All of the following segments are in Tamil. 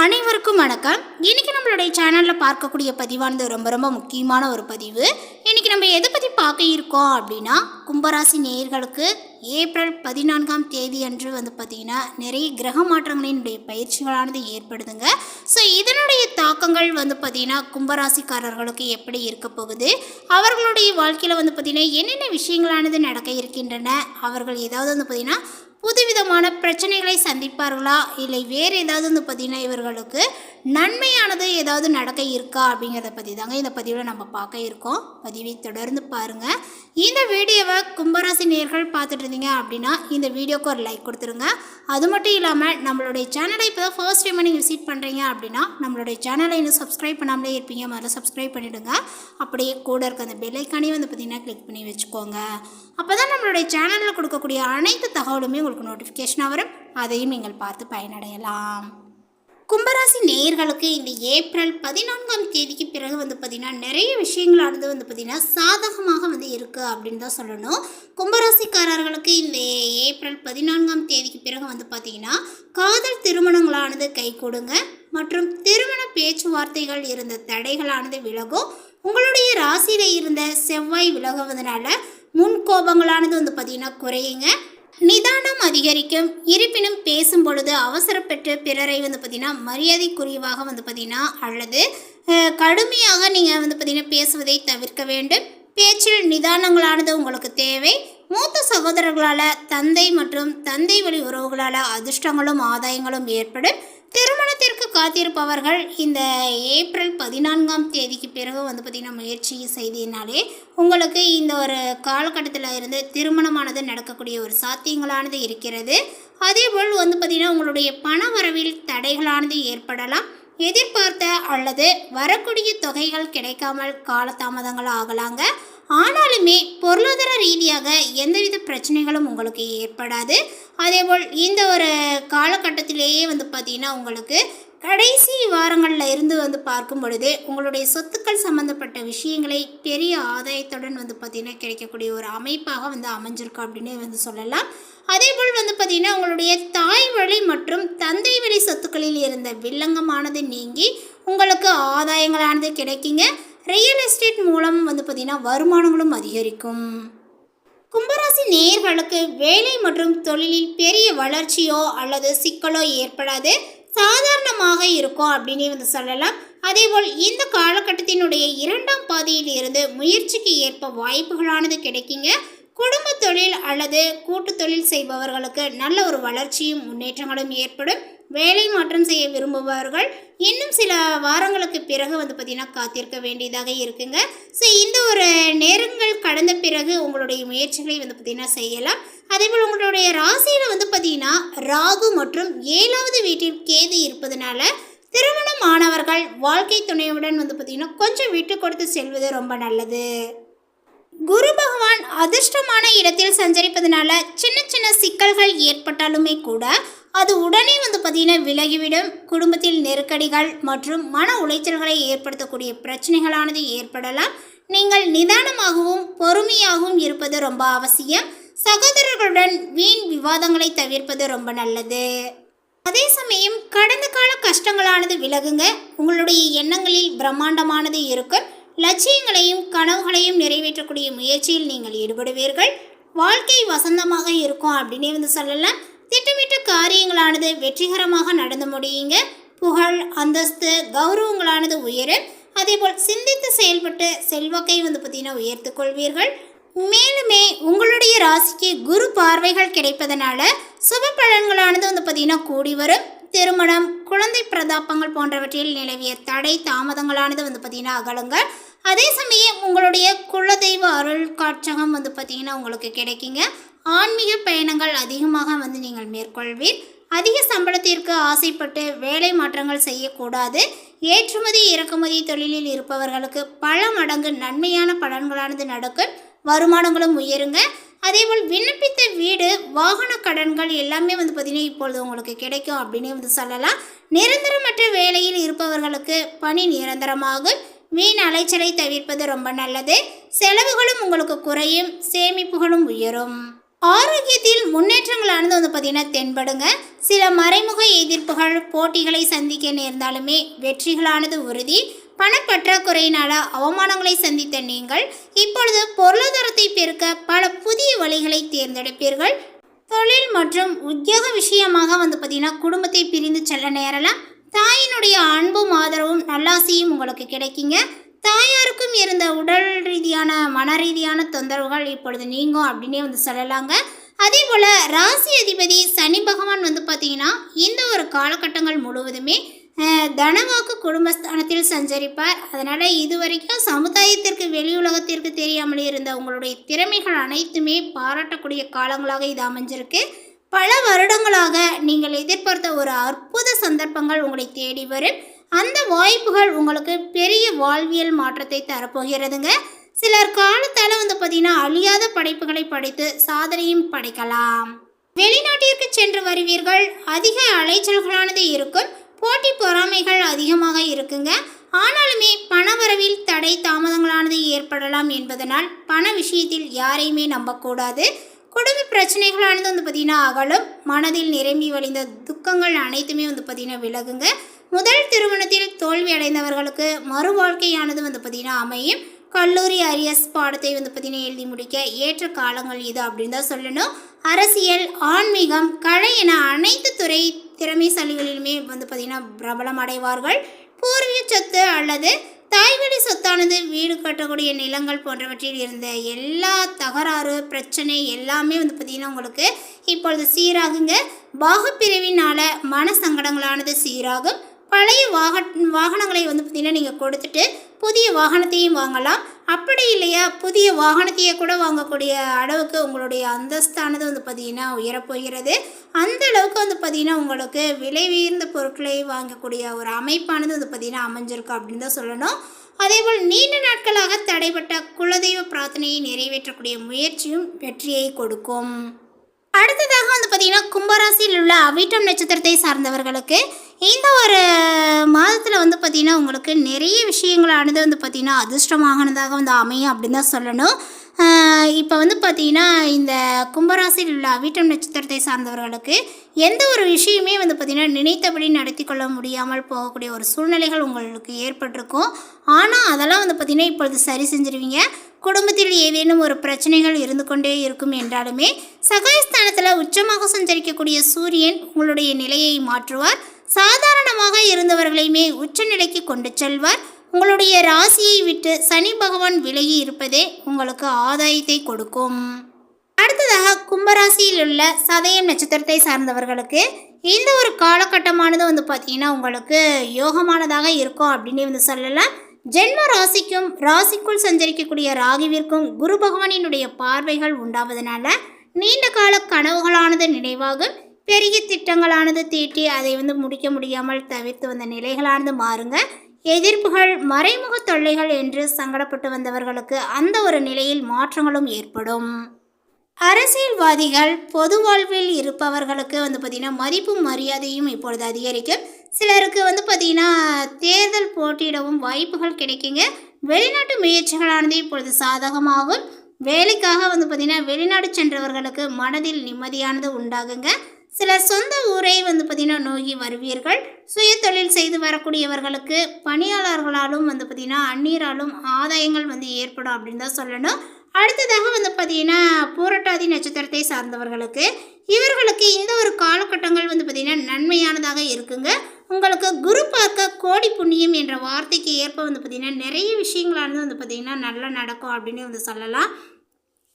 அனைவருக்கும் வணக்கம். இன்னைக்கு நம்மளுடைய சேனலில் பார்க்கக்கூடிய பதிவானது ரொம்ப முக்கியமான ஒரு பதிவு. இன்னைக்கு நம்ம எதை பற்றி பார்க்க இருக்கோம் அப்படின்னா, கும்பராசி நேயர்களுக்கு ஏப்ரல் 14ஆம் தேதி அன்று பார்த்திங்கன்னா நிறைய கிரக மாற்றங்களினுடைய பயிற்சிகளானது ஏற்படுதுங்க. ஸோ இதனுடைய தாக்கங்கள் பார்த்திங்கன்னா கும்பராசிக்காரர்களுக்கு எப்படி இருக்க போகுது, அவர்களுடைய வாழ்க்கையில் பார்த்திங்கன்னா என்னென்ன விஷயங்களானது நடக்க இருக்கின்றன, அவர்கள் ஏதாவது பார்த்திங்கன்னா புதுவிதமான பிரச்சனைகளை சந்திப்பார்களா, இல்லை வேறு ஏதாவது பார்த்திங்கன்னா இவர்களுக்கு நன்மையானது ஏதாவது நடக்க இருக்கா அப்படிங்கிறத பற்றி தாங்க இந்த பதிவில் நம்ம பார்க்க இருக்கோம். பதிவை தொடர்ந்து பாருங்கள். இந்த வீடியோவை கும்பராசி நேயர்கள் பார்த்துட்டு இருந்தீங்க அப்படின்னா இந்த வீடியோக்கு ஒரு லைக் கொடுத்துருங்க. அது மட்டும் இல்லாமல் நம்மளுடைய சேனலை இப்போ தான் ஃபர்ஸ்ட் டைம் நீங்கள் விசிட் பண்ணுறீங்க அப்படின்னா நம்மளுடைய சேனலை இன்னும் சப்ஸ்கிரைப் பண்ணாமலே இருப்பீங்க, முதல்ல சப்ஸ்கிரைப் பண்ணிவிடுங்க. அப்படியே கூட இருக்க அந்த பெல் ஐக்கானே பார்த்திங்கன்னா கிளிக் பண்ணி வச்சுக்கோங்க. அப்போ தான் நம்மளுடைய சேனலில் கொடுக்கக்கூடிய அனைத்து தகவலுமே உங்களுக்கு நோட்டிஃபிகேஷனாக வரும், அதையும் நீங்கள் பார்த்து பயனடையலாம். கும்பராசி நேயர்களுக்கு இந்த ஏப்ரல் 14ஆம் தேதிக்கு பிறகு பார்த்திங்கன்னா நிறைய விஷயங்களானது பார்த்திங்கன்னா சாதகமாக இருக்குது அப்படின்னு தான் சொல்லணும். கும்பராசிக்காரர்களுக்கு இந்த ஏப்ரல் 14ஆம் தேதிக்கு பிறகு பார்த்திங்கன்னா காதல் திருமணங்களானது கை கொடுங்க மற்றும் திருமண பேச்சுவார்த்தைகள் இருந்த தடைகளானது விலகும். உங்களுடைய ராசியில் இருந்த செவ்வாய் விலகுவதனால முன்கோபங்களானது பார்த்திங்கன்னா குறையுங்க, நிதானம் அதிகரிக்கும். இருப்பினும் பேசும் பொழுது அவசரப்பட்டு பிறரை பார்த்திங்கன்னா மரியாதைக்குரியவாக பார்த்திங்கன்னா அல்லது கடுமையாக நீங்கள் பார்த்திங்கன்னா பேசுவதை தவிர்க்க வேண்டும். பேச்சில் நிதானங்களானது உங்களுக்கு தேவை. மூத்த சகோதரர்களால் தந்தை மற்றும் தந்தை வழி உறவுகளால் அதிர்ஷ்டங்களும் ஆதாயங்களும் ஏற்படும். திருமணத்திற்கு காத்திருப்பவர்கள் இந்த ஏப்ரல் 14ஆம் தேதிக்கு பிறகு பார்த்திங்கன்னா முயற்சி செய்ததினாலே உங்களுக்கு இந்த ஒரு காலகட்டத்தில் இருந்து திருமணமானது நடக்கக்கூடிய ஒரு சாத்தியங்களானது இருக்கிறது. அதேபோல் பார்த்திங்கன்னா உங்களுடைய பண வரவில் தடைகளானது ஏற்படலாம். எதிர்பார்த்த அல்லது வரக்கூடிய தொகைகள் கிடைக்காமல் காலதாமதங்கள் ஆகலாங்க. ஆனாலுமே பொருளாதார ரீதியாக எந்தவித பிரச்சனைகளும் உங்களுக்கு ஏற்படாது. அதேபோல் இந்த ஒரு காலகட்டத்திலேயே பார்த்திங்கன்னா உங்களுக்கு கடைசி வாரங்களில் இருந்து பார்க்கும் பொழுது உங்களுடைய சொத்துக்கள் சம்மந்தப்பட்ட விஷயங்களை பெரிய ஆதாயத்துடன் பார்த்திங்கன்னா கிடைக்கக்கூடிய ஒரு அமைப்பாக அமைஞ்சிருக்கு அப்படின்னு சொல்லலாம். அதேபோல் பார்த்திங்கன்னா உங்களுடைய தாய் வழி மற்றும் தந்தை வழி சொத்துக்களில் இருந்த வில்லங்கமானது நீங்கி உங்களுக்கு ஆதாயங்களானது கிடைக்குங்க. ரியல் எஸ்டேட் மூலம் பார்த்திங்கன்னா வருமானங்களும் அதிகரிக்கும். கும்பராசி நேயர்களுக்கு வேலை மற்றும் தொழிலில் பெரிய வளர்ச்சியோ அல்லது சிக்கலோ ஏற்படாது, சாதாரணமாக இருக்கும் அப்படின்னு சொல்லலாம். அதேபோல் இந்த காலகட்டத்தினுடைய 2ஆம் பாதியில் இருந்து முயற்சிக்கு ஏற்ப வாய்ப்புகளானது கிடைக்குங்க. குடும்ப தொழில் அல்லது கூட்டு தொழில் செய்பவர்களுக்கு நல்ல ஒரு வளர்ச்சியும் முன்னேற்றங்களும் ஏற்படும். வேலை மாற்றம் செய்ய விரும்புபவர்கள் இன்னும் சில வாரங்களுக்கு பிறகு பார்த்திங்கன்னா காத்திருக்க வேண்டியதாக இருக்குங்க. ஸோ இந்த ஒரு நேரங்கள் கடந்த பிறகு உங்களுடைய முயற்சிகளை பார்த்திங்கன்னா செய்யலாம். அதேபோல் உங்களுடைய ராசியில் பார்த்திங்கன்னா ராகு மற்றும் 7வது வீட்டில் கேது இருப்பதனால திருமணமானவர்கள் வாழ்க்கை துணையுடன் பார்த்திங்கன்னா கொஞ்சம் விட்டு கொடுத்து செல்வது ரொம்ப நல்லது. குரு பகவான் அதிர்ஷ்டமான இடத்தில் சஞ்சரிப்பதனால சின்ன சிக்கல்கள் ஏற்பட்டாலுமே கூட அது உடனே பார்த்திங்கன்னா விலகிவிடும். குடும்பத்தில் நெருக்கடிகள் மற்றும் மன உளைச்சல்களை ஏற்படுத்தக்கூடிய பிரச்சனைகளானது ஏற்படலாம். நீங்கள் நிதானமாகவும் பொறுமையாகவும் இருப்பது ரொம்ப அவசியம். சகோதரர்களுடன் வீண் விவாதங்களை தவிர்ப்பது ரொம்ப நல்லது. அதே சமயம் கடந்த கால கஷ்டங்களானது விலகுங்க. உங்களுடைய எண்ணங்களில் பிரம்மாண்டமானது இருக்கும். லட்சியங்களையும் கனவுகளையும் நிறைவேற்றக்கூடிய முயற்சியில் நீங்கள் ஈடுபடுவீர்கள். வாழ்க்கை வசந்தமாக இருக்கும் அப்படின்னே சொல்லலாம். திட்டமிட்ட காரியங்களானது வெற்றிகரமாக நடந்து முடியுங்க. புகழ், அந்தஸ்து, கௌரவங்களானது உயரும். அதேபோல் சிந்தித்து செயல்பட்டு செல்வாக்கை பார்த்திங்கன்னா உயர்த்து கொள்வீர்கள். மேலுமே உங்களுடைய ராசிக்கு குரு பார்வைகள் கிடைப்பதனால சுப பலன்களானது பார்த்திங்கன்னா கூடி வரும். திருமணம், குழந்தை பிரதாபங்கள் போன்றவற்றில் நிலவிய தடை தாமதங்களானது பார்த்திங்கன்னா அகலுங்கள். அதே சமயம் உங்களுடைய குலதெய்வ அருள் காட்சகம் பார்த்திங்கன்னா உங்களுக்கு கிடைக்குங்க. ஆன்மீக பயணங்கள் அதிகமாக நீங்கள் மேற்கொள்வீர். அதிக சம்பளத்திற்கு ஆசைப்பட்டு வேலை மாற்றங்கள் செய்யக்கூடாது. ஏற்றுமதி இறக்குமதி தொழிலில் இருப்பவர்களுக்கு பல மடங்கு நன்மையான பலன்களானது நடக்கும். வருமானங்களும் உயருங்க. அதேபோல் விண்ணப்பித்த வீடு, வாகன கடன்கள் எல்லாமே பார்த்திங்கன்னா இப்பொழுது உங்களுக்கு கிடைக்கும் அப்படின்னு சொல்லலாம். நிரந்தரமற்ற வேலையில் இருப்பவர்களுக்கு பணி நிரந்தரமாகும். வீண் அலைச்சலை தவிர்ப்பது ரொம்ப நல்லது. செலவுகளும் உங்களுக்கு குறையும், சேமிப்புகளும் உயரும். ஆரோக்கியத்தில் முன்னேற்றங்களானது வந்து பார்த்திங்கன்னா தென்படுங்க. சில மறைமுக எதிர்ப்புகள் போட்டிகளை சந்திக்க நேர்ந்தாலுமே வெற்றிகளானது உறுதி. பணப்பற்றாக்குறையினால அவமானங்களை சந்தித்த நீங்கள் இப்பொழுது பொருளாதாரத்தை பெருக்க பல புதிய வழிகளை தேர்ந்தெடுப்பீர்கள். தொழில் மற்றும் உத்தியோக விஷயமாக வந்து பார்த்திங்கன்னா குடும்பத்தை பிரிந்து செல்ல நேரலாம். தாயினுடைய அன்பும் ஆதரவும் நல்லாசியும் உங்களுக்கு கிடைக்குங்க. தாயாருக்கும் இருந்த உடல் ரீதியான மன ரீதியான தொந்தரவுகள் இப்பொழுது நீங்கும் அப்படின்னே வந்து சொல்லலாங்க. அதே போல் ராசி அதிபதி சனி பகவான் வந்து பார்த்திங்கன்னா இந்த ஒரு காலகட்டங்கள் முழுவதுமே தனவாக்கு குடும்பஸ்தானத்தில் சஞ்சரிப்பார். அதனால் இதுவரைக்கும் சமுதாயத்திற்கு வெளி உலகத்திற்கு தெரியாமலே இருந்த உங்களுடைய திறமைகள் அனைத்துமே பாராட்டக்கூடிய காலங்களாக இது அமைஞ்சிருக்கு. பல வருடங்களாக நீங்கள் எதிர்பார்த்த ஒரு அற்புத சந்தர்ப்பங்கள் உங்களை தேடி வரும். அந்த வாய்ப்புகள் உங்களுக்கு பெரிய வாழ்வியல் மாற்றத்தை தரப்போகிறதுங்க. சிலர் காலத்தால் வந்து பார்த்திங்கன்னா அழியாத படைப்புகளை படைத்து சாதனையும் படைக்கலாம். வெளிநாட்டிற்கு சென்று வருவீர்கள். அதிக அலைச்சல்களானது இருக்கும். போட்டி பொறாமைகள் அதிகமாக இருக்குங்க. ஆனாலுமே பணவரவில் தடை தாமதங்களானது ஏற்படலாம் என்பதனால் பண விஷயத்தில் யாரையுமே நம்பக்கூடாது. குடும்ப பிரச்சனைகளானது வந்து பார்த்திங்கன்னா அகலும். மனதில் நிரம்பி வழிந்த துக்கங்கள் அனைத்துமே வந்து பார்த்திங்கன்னா விலகுங்க. முதல் திருமணத்தில் தோல்வி அடைந்தவர்களுக்கு மறு வாழ்க்கையானது வந்து பார்த்திங்கன்னா அமையும். கல்லூரி அரியர்ஸ் பாடத்தை வந்து பார்த்திங்கன்னா எழுதி முடிக்க ஏற்ற காலங்கள் இது அப்படின்னு தான் சொல்லணும். அரசியல், ஆன்மீகம், கலை என அனைத்து துறை திறமைசாலிகளிலுமே வந்து பார்த்திங்கன்னா பிரபலம் அடைவார்கள். பூர்வீக சொத்து அல்லது தாய்வழி சொத்தானது வீடு கட்டக்கூடிய நிலங்கள் போன்றவற்றில் இருந்த எல்லா தகராறு பிரச்சனை எல்லாமே வந்து பார்த்திங்கன்னா உங்களுக்கு இப்பொழுது சீராகுங்க. பாகப்பிரிவினால் மன சங்கடங்களானது சீராகும். பழைய வாகனங்களை வந்து பார்த்திங்கன்னா நீங்கள் கொடுத்துட்டு புதிய வாகனத்தையும் வாங்கலாம். அப்படி இல்லையா புதிய வாகனத்தையே கூட வாங்கக்கூடிய அளவுக்கு உங்களுடைய அந்தஸ்தானது வந்து பார்த்திங்கன்னா உயரப்போகிறது. அந்த அளவுக்கு வந்து பார்த்திங்கன்னா உங்களுக்கு விலை உயர்ந்த பொருட்களை வாங்கக்கூடிய ஒரு அமைப்பானது வந்து பார்த்திங்கன்னா அமைஞ்சிருக்கு அப்படின்னு தான் சொல்லணும். அதேபோல் நீண்ட நாட்களாக தடைப்பட்ட குலதெய்வ பிரார்த்தனையை நிறைவேற்றக்கூடிய முயற்சியும் வெற்றியை கொடுக்கும். அடுத்ததாக வந்து பார்த்திங்கன்னா கும்பராசியில் உள்ள அவிட்டம் நட்சத்திரத்தை சார்ந்தவர்களுக்கு இந்த ஒரு மாதத்தில் வந்து பார்த்திங்கன்னா உங்களுக்கு நிறைய விஷயங்களானது வந்து பார்த்திங்கன்னா அதிர்ஷ்டமாகனதாக வந்து அமையும் அப்படின்னு தான் சொல்லணும். இப்போ வந்து பார்த்திங்கன்னா இந்த கும்பராசியில் உள்ள அவிட்டம் நட்சத்திரத்தை சார்ந்தவர்களுக்கு எந்த ஒரு விஷயமே வந்து பார்த்திங்கன்னா நினைத்தபடி நடத்தி கொள்ள முடியாமல் போகக்கூடிய ஒரு சூழ்நிலைகள் உங்களுக்கு ஏற்பட்டிருக்கும். ஆனால் அதெல்லாம் வந்து பார்த்திங்கன்னா இப்பொழுது சரி செஞ்சிருவீங்க. குடும்பத்தில் ஏதேனும் ஒரு பிரச்சனைகள் இருந்து கொண்டே இருக்கும் என்றாலுமே சகாயஸ்தானத்தில் உச்சமாக சஞ்சரிக்கக்கூடிய சூரியன் உங்களுடைய நிலையை மாற்றுவார். சாதாரணமாக இருந்தவர்களையுமே உச்சநிலைக்கு கொண்டு செல்வார். உங்களுடைய ராசியை விட்டு சனி பகவான் விலகி இருப்பதே உங்களுக்கு ஆதாயத்தை கொடுக்கும். அடுத்ததாக கும்பராசியில் உள்ள சதயம் நட்சத்திரத்தை சார்ந்தவர்களுக்கு இந்த ஒரு காலகட்டமானது வந்து பார்த்திங்கன்னா உங்களுக்கு யோகமானதாக இருக்கும் அப்படின்னு வந்து சொல்லலாம். ஜென்ம ராசிக்கும் ராசிக்குள் சஞ்சரிக்கக்கூடிய ராகுவிற்கும் குரு பகவானினுடைய பார்வைகள் உண்டாவதனால நீண்ட கால கனவுகளானது நினைவாகும். பெரிய திட்டங்களானது தீட்டி அதை வந்து முடிக்க முடியாமல் தவிர்த்து வந்த நிலைகளானது மாறுங்க. எதிர்ப்புகள், மறைமுக தொல்லைகள் என்று சங்கடப்பட்டு வந்தவர்களுக்கு அந்த ஒரு நிலையில் மாற்றங்களும் ஏற்படும். அரசியல்வாதிகள், பொது வாழ்வில் இருப்பவர்களுக்கு வந்து பார்த்திங்கன்னா மதிப்பும் மரியாதையும் இப்பொழுது அதிகரிக்கும். சிலருக்கு வந்து பார்த்திங்கன்னா தேர்தல் போட்டியிடவும் வாய்ப்புகள் கிடைக்குங்க. வெளிநாட்டு முயற்சிகளானது இப்பொழுது சாதகமாகும். வேலைக்காக வந்து பார்த்திங்கன்னா வெளிநாடு சென்றவர்களுக்கு மனதில் நிம்மதியானது உண்டாகுங்க. சிலர் சொந்த ஊரை வந்து பார்த்திங்கன்னா நோக்கி வருவீர்கள். சுய தொழில் செய்து வரக்கூடியவர்களுக்கு பணியாளர்களாலும் வந்து பார்த்திங்கன்னா அந்நீராலும் ஆதாயங்கள் வந்து ஏற்படும் அப்படின்னு தான் சொல்லணும். அடுத்ததாக வந்து பார்த்திங்கன்னா பூரட்டாதி நட்சத்திரத்தை சார்ந்தவர்களுக்கு இவர்களுக்கு இந்த ஒரு காலகட்டங்கள் வந்து பார்த்திங்கன்னா நன்மையானதாக இருக்குங்க. உங்களுக்கு குரு பார்க்க கோடி புண்ணியம் என்ற வார்த்தைக்கு ஏற்ப வந்து பார்த்திங்கன்னா நிறைய விஷயங்களானது வந்து பார்த்திங்கன்னா நல்லா நடக்கும் அப்படின்னு வந்து சொல்லலாம்.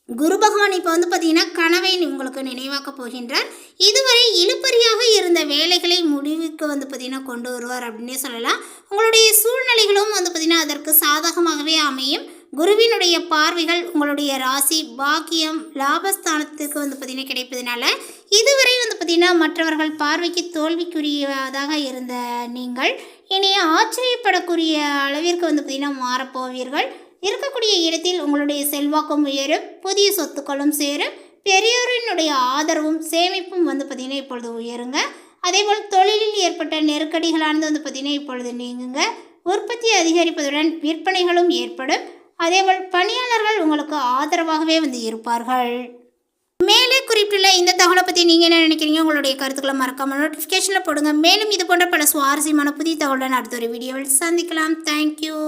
குரு பகவான் இப்போ வந்து பார்த்திங்கன்னா கனவை உங்களுக்கு நினைவாக்க போகின்றார். இதுவரை இழுபறியாக இருந்த வேலைகளை முடிவுக்கு வந்து பார்த்திங்கன்னா கொண்டு வருவார் அப்படின்னே சொல்லலாம். உங்களுடைய சூழ்நிலைகளும் வந்து பார்த்திங்கன்னா அதற்கு சாதகமாகவே அமையும். குருவினுடைய பார்வைகள் உங்களுடைய ராசி, பாக்கியம், லாபஸ்தானத்துக்கு வந்து பார்த்திங்கன்னா கிடைப்பதனால இதுவரை வந்து பார்த்திங்கன்னா மற்றவர்கள் பார்வைக்கு தோல்விக்குரியதாக இருந்த நீங்கள் இனி ஆச்சரியப்படக்கூடிய அளவிற்கு வந்து பார்த்திங்கன்னா மாறப்போவீர்கள். இருக்கக்கூடிய இடத்தில் உங்களுடைய செல்வாக்கும் உயரும். புதிய சொத்துக்களும் சேரும். பெரியோரினுடைய ஆதரவும் சேமிப்பும் வந்து பார்த்திங்கன்னா இப்பொழுது உயருங்க. அதேபோல் தொழிலில் ஏற்பட்ட நெருக்கடிகளானது வந்து பார்த்திங்கன்னா இப்பொழுது நீங்குங்க. உற்பத்தி அதிகரிப்பதுடன் விற்பனைகளும் ஏற்படும். அதேபோல் பணியாளர்கள் உங்களுக்கு ஆதரவாகவே வந்து இருப்பார்கள். மேலே குறிப்பிட்டுள்ள இந்த தகவலை பற்றி நீங்கள் என்ன நினைக்கிறீங்க? உங்களுடைய கருத்துக்களை மறக்காமல் நோட்டிஃபிகேஷனில் போடுங்க. மேலும் இது போன்ற பல சுவாரஸ்யமான புதிய தகவலுடன் அடுத்த ஒரு வீடியோவில் சந்திக்கலாம். தேங்க்யூ.